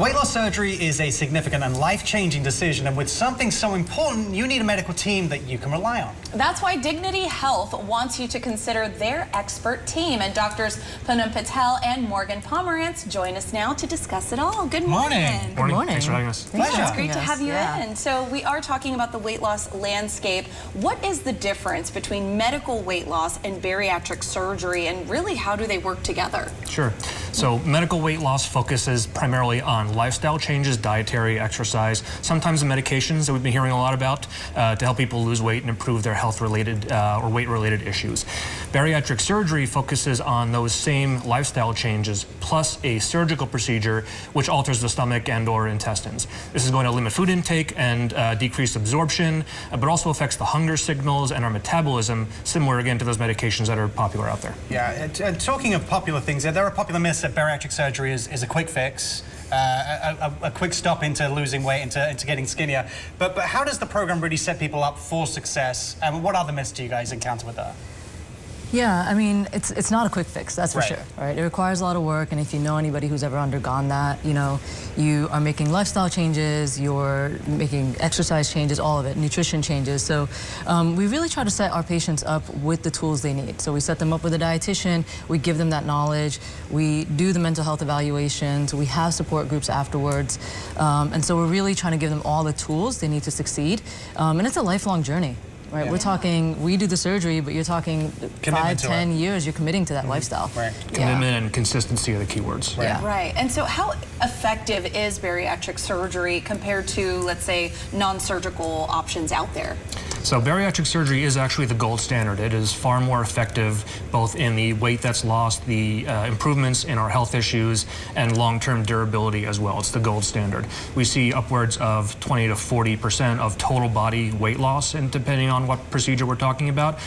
Weight loss surgery is a significant and life-changing decision, and with something so important, you need a medical team that you can rely on. That's why Dignity Health wants you to consider their expert team, and doctors Punam Patel and Pomeranz join us now to discuss it all. Good morning. Good morning. Thanks for having us. Pleasure. It's great to have you in. So we are talking about the weight loss landscape. What is the difference between medical weight loss and bariatric surgery, and really how do they work together? Sure. So medical weight loss focuses primarily on lifestyle changes, dietary, exercise, sometimes the medications that we've been hearing a lot about to help people lose weight and improve their health-related or weight-related issues. Bariatric surgery focuses on those same lifestyle changes plus a surgical procedure which alters the stomach and or intestines. This is going to limit food intake and decrease absorption, but also affects the hunger signals and our metabolism, similar again to those medications that are popular out there. Yeah, and talking of popular things, there are popular myths that bariatric surgery is a quick fix, a quick stop into losing weight, into getting skinnier. But how does the program really set people up for success? And what other myths do you guys encounter with that? Yeah, I mean, it's not a quick fix, that's for sure, right? It requires a lot of work, and if you know anybody who's ever undergone that, you know, you are making lifestyle changes, you're making exercise changes, all of it, nutrition changes. So we really try to set our patients up with the tools they need. So we set them up with a dietitian, we give them that knowledge, we do the mental health evaluations, we have support groups afterwards, and so we're really trying to give them all the tools they need to succeed, and it's a lifelong journey. Right, we're talking, we do the surgery, but you're talking 5-10 years, you're committing to that lifestyle. Right. Commitment and consistency are the key words. Right. And so how effective is bariatric surgery compared to, let's say, non-surgical options out there? So bariatric surgery is actually the gold standard. It is far more effective both in the weight that's lost, the improvements in our health issues, and long-term durability as well. It's the gold standard. We see upwards of 20 to 40% of total body weight loss, and depending on what procedure we're talking about,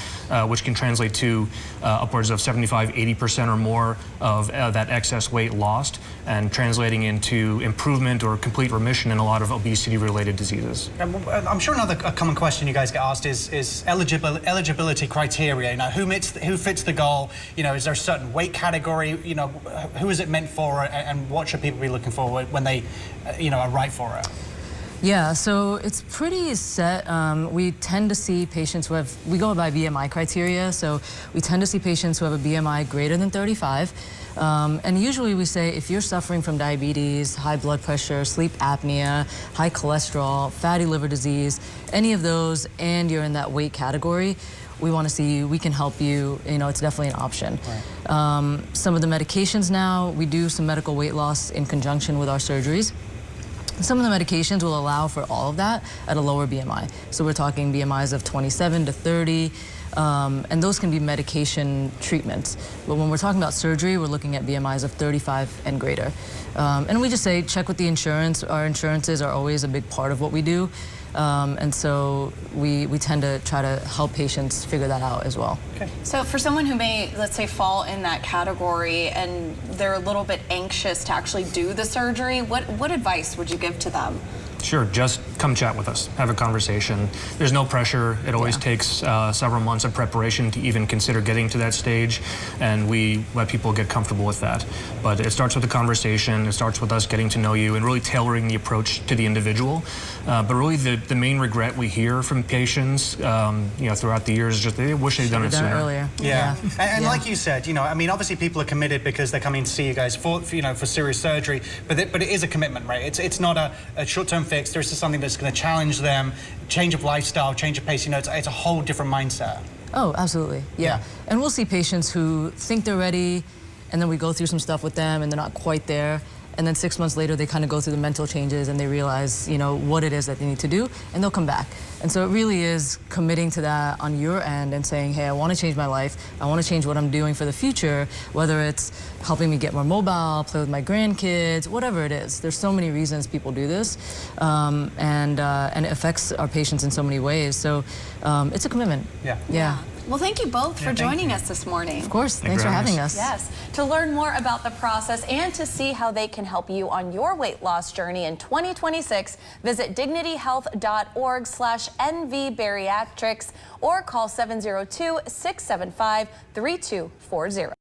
which can translate to upwards of 75–80% or more of that excess weight lost, and translating into improvement or complete remission in a lot of obesity-related diseases. I'm sure another common question you guys get asked is eligibility criteria. You know, who fits the goal? You know, is there a certain weight category? You know, who is it meant for, and what should people be looking for when they, you know, are right for it? Yeah, so it's pretty set. We tend to see patients who have, we go by BMI criteria, so we tend to see patients who have a BMI greater than 35. And usually we say if you're suffering from diabetes, high blood pressure, sleep apnea, high cholesterol, fatty liver disease, any of those, and you're in that weight category, we want to see you, we can help you, you know, it's definitely an option. Right. Some of the medications now, we do some medical weight loss in conjunction with our surgeries. Some of the medications will allow for all of that at a lower BMI. So we're talking BMIs of 27 to 30, and those can be medication treatments. But when we're talking about surgery, we're looking at BMIs of 35 and greater. And we just say, check with the insurance. Our insurances are always a big part of what we do. And so we tend to try to help patients figure that out as well. Okay. So for someone who may, let's say, fall in that category and they're a little bit anxious to actually do the surgery, what advice would you give to them? Sure, just come chat with us, have a conversation. There's no pressure. It always takes several months of preparation to even consider getting to that stage, and we let people get comfortable with that. But it starts with a conversation, it starts with us getting to know you and really tailoring the approach to the individual. But really the main regret we hear from patients you know, throughout the years is just they wish they'd done it sooner. Earlier. Yeah. And like you said, you know, I mean, obviously people are committed because they're coming to see you guys for you know, for serious surgery, but it is a commitment, right? It's not a short-term fix. This is something that's going to challenge them, change of lifestyle, change of pace. You know, it's a whole different mindset. Oh, absolutely. Yeah. And we'll see patients who think they're ready, and then we go through some stuff with them, and they're not quite there. And then 6 months later, they kind of go through the mental changes and they realize, you know, what it is that they need to do, and they'll come back. And so it really is committing to that on your end and saying, hey, I want to change my life. I want to change what I'm doing for the future, whether it's helping me get more mobile, play with my grandkids, whatever it is. There's so many reasons people do this, and it affects our patients in so many ways. So it's a commitment. Yeah. Well, thank you both for joining us this morning. Of course. Thanks for having us. Yes. To learn more about the process and to see how they can help you on your weight loss journey in 2026, visit dignityhealth.org/NV Bariatrics or call 702-675-3240.